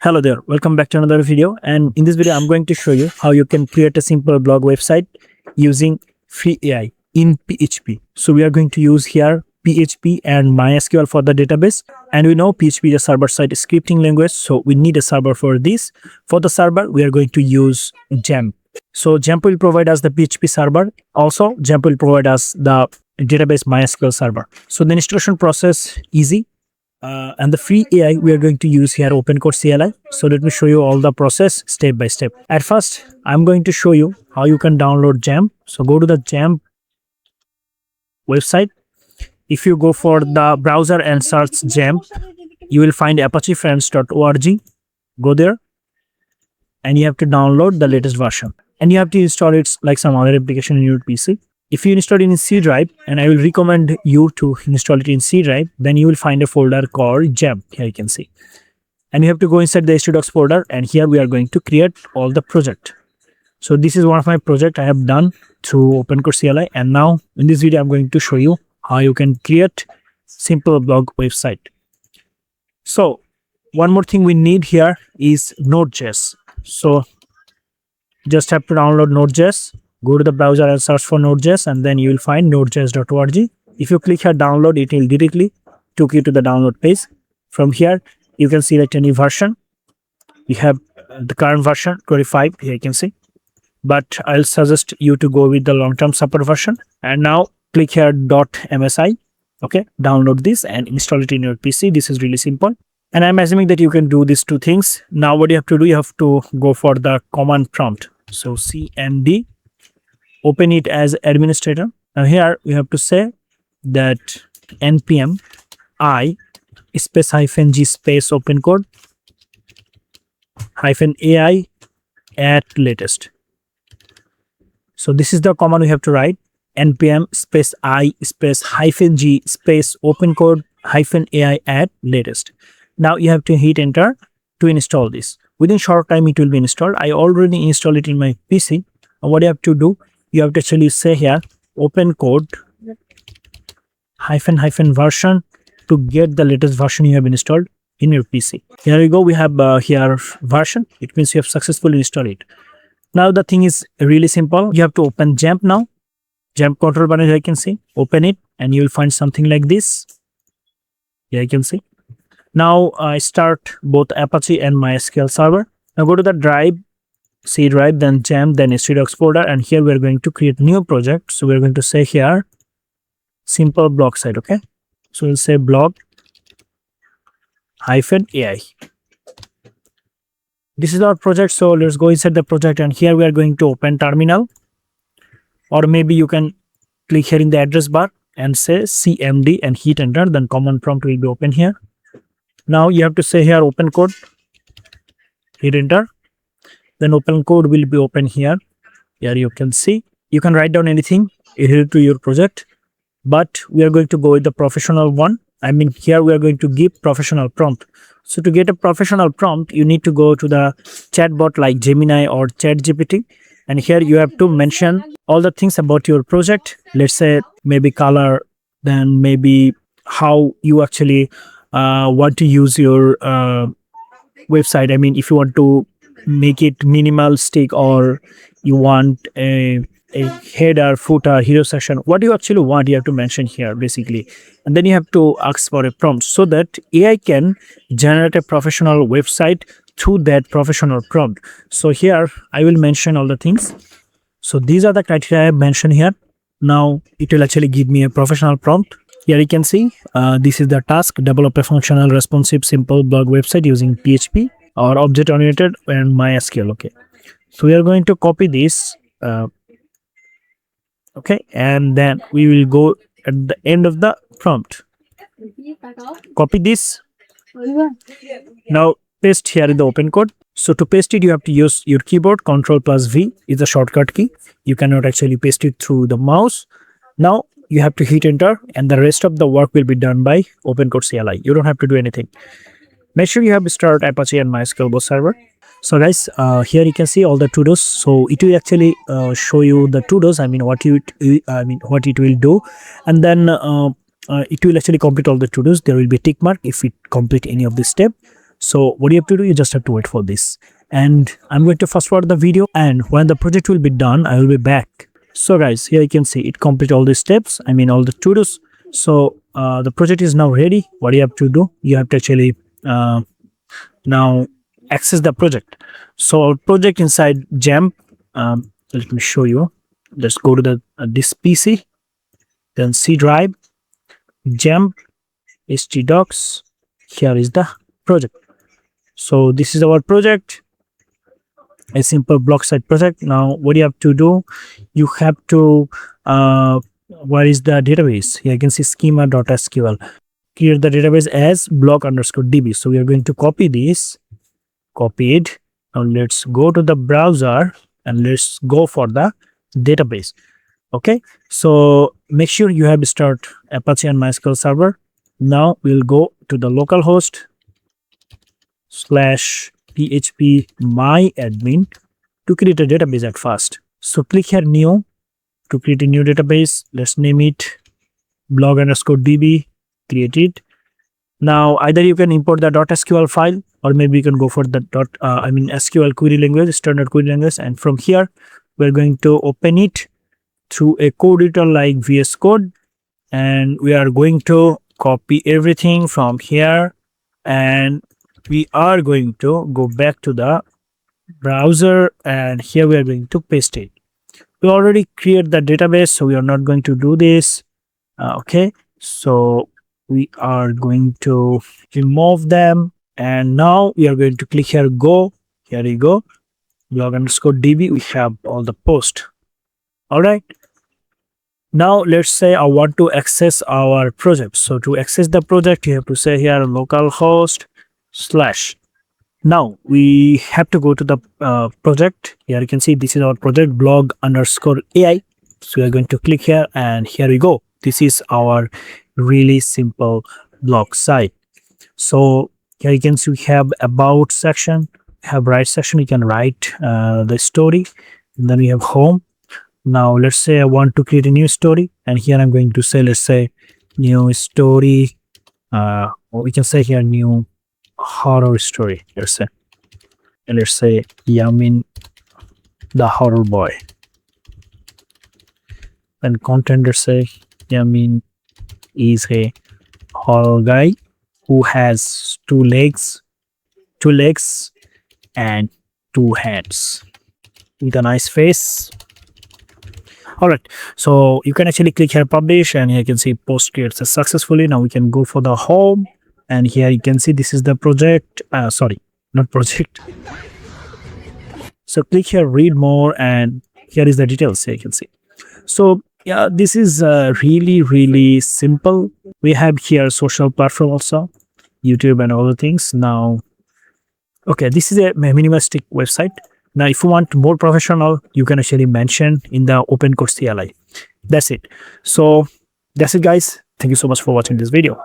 Hello there, welcome back to another video, and in this video I'm going to show you how you can create a simple blog website using free AI in PHP. So we are going to use here PHP and MySQL for the database, and we know PHP is a server-side scripting language, so we need a server for this. For the server we are going to use XAMPP. So XAMPP will provide us the PHP server, also XAMPP will provide us the database MySQL server. So the installation process easy. And the free AI we are going to use here OpenCode CLI. So let me show you all the process step by step. At first, I'm going to show you how you can download XAMPP. So go to the XAMPP website. If you go for the browser and search XAMPP, you will find apachefriends.org. Go there and you have to download the latest version. And you have to install it like some other application in your PC. If you install it in C drive, and I will recommend you to install it in C drive, then you will find a folder called XAMPP. Here you can see. And you have to go inside the htdocs folder, and here we are going to create all the project. So this is one of my project I have done through OpenCode CLI, and now in this video I'm going to show you how you can create simple blog website. So one more thing we need here is Node.js. So just have to download Node.js. Go to the browser and search for Node.js, and then you will find nodejs.org. If you click here download, it will directly take you to the download page. From here, you can select any version. You have the current version 25, here you can see. But I'll suggest you to go with the long-term support version. And now click here .msi. Okay, download this and install it in your PC. This is really simple. And I'm assuming that you can do these two things. Now what you have to do, you have to go for the command prompt. So cmd. Open it as administrator. Now here we have to say that npm I space -g space OpenCode -AI at latest. So this is the command we have to write. npm space I space -g space OpenCode -AI at latest. Now you have to hit enter to install this. Within short time it will be installed. I already installed it in my PC. And what you have to do, you have to actually say here OpenCode --version to get the latest version you have installed in your PC. Here we go. We have here version. It means you have successfully installed it. Now the thing is really simple. You have to open XAMPP now. XAMPP control panel, here you can see. Open it and you will find something like this. Here you can see. Now I start both Apache and MySQL server. Now go to the drive. C drive, then XAMPP, then htdocs folder, and here we are going to create new project. So we are going to say here simple blog site. Okay, so we'll say blog -AI. This is our project. So let's go inside the project, and here we are going to open terminal, or maybe you can click here in the address bar and say cmd and hit enter. Then command prompt will be open here. Now you have to say here OpenCode, hit enter. Then OpenCode will be open here. Here you can see. You can write down anything related to your project, but we are going to go with the professional one. I mean, here we are going to give professional prompt. So to get a professional prompt, you need to go to the chatbot like Gemini or ChatGPT, and here you have to mention all the things about your project. Let's say maybe color, then maybe how you actually want to use your website. I mean, if you want to make it minimalistic, or you want a header, footer, hero section, what you actually want, you have to mention here basically. And then you have to ask for a prompt so that AI can generate a professional website through that professional prompt. So here I will mention all the things. So these are the criteria I have mentioned here. Now it will actually give me a professional prompt. Here you can see this is the task: develop a functional, responsive, simple blog website using PHP or object oriented and MySQL. Okay, so we are going to copy this. Okay, and then we will go at the end of the prompt. Copy this. Now paste here in the OpenCode. So to paste it, you have to use your keyboard. Ctrl+V is a shortcut key. You cannot actually paste it through the mouse. Now you have to hit enter, and the rest of the work will be done by OpenCode CLI. You don't have to do anything. Make sure you have started Apache and MySQL both server. So guys, here you can see all the to-dos. So it will actually show you the to-dos. I mean, what it will do, and then it will actually complete all the to-dos. There will be a tick mark if it complete any of this step. So what you have to do, you just have to wait for this. And I'm going to fast forward the video, and when the project will be done, I will be back. So guys, here you can see it complete all the steps, I mean all the to-dos. So the project is now ready. What you have to do, you have to actually now access the project. So our project inside XAMPP, let me show you. Let's go to the this PC, then C drive, XAMPP, htdocs. Here is the project. So this is our project, a simple block site project. Now what you have to do, you have to where is the database? Here you can see schema.sql. Create the database as block_db. So we are going to copy this, copy it. Now let's go to the browser and let's go for the database. Okay, so make sure you have start Apache and MySQL server. Now we'll go to the localhost /php myadmin to create a database at first. So click here new to create a new database. Let's name it blog_db. Create it. Now either you can import the .sql file, or maybe you can go for the SQL query language, standard query language, and from here we're going to open it through a code editor like VS Code, and we are going to copy everything from here, and we are going to go back to the browser, and here we are going to paste it. We already create the database, so we are not going to do this. Okay, so we are going to remove them, and now we are going to click here, go. Here we go, blog_db. We have all the post. All right, now let's say I want to access our project. So to access the project, you have to say here localhost / now we have to go to the project. Here you can see this is our project, blog_ai. So we are going to click here, and here we go. This is our really simple blog site. So here you can see we have about section, have write section. You can write the story, and then we have home. Now let's say I want to create a new story, and here I'm going to say, let's say new story, or we can say here new horror story. Let's say Yamin the horror boy. And content, let's say Yamin is a horror guy who has two legs and two hands with a nice face. All right, so you can actually click here publish, and here you can see post created successfully. Now we can go for the home, and here you can see this is the project. Sorry, not project. So click here, read more, and here is the details. Here you can see. So yeah, this is really simple. We have here social platform also, YouTube and all the things. Now, okay, this is a minimalistic website. Now, if you want more professional, you can actually mention in the OpenCode CLI. That's it. So that's it, guys. Thank you so much for watching this video.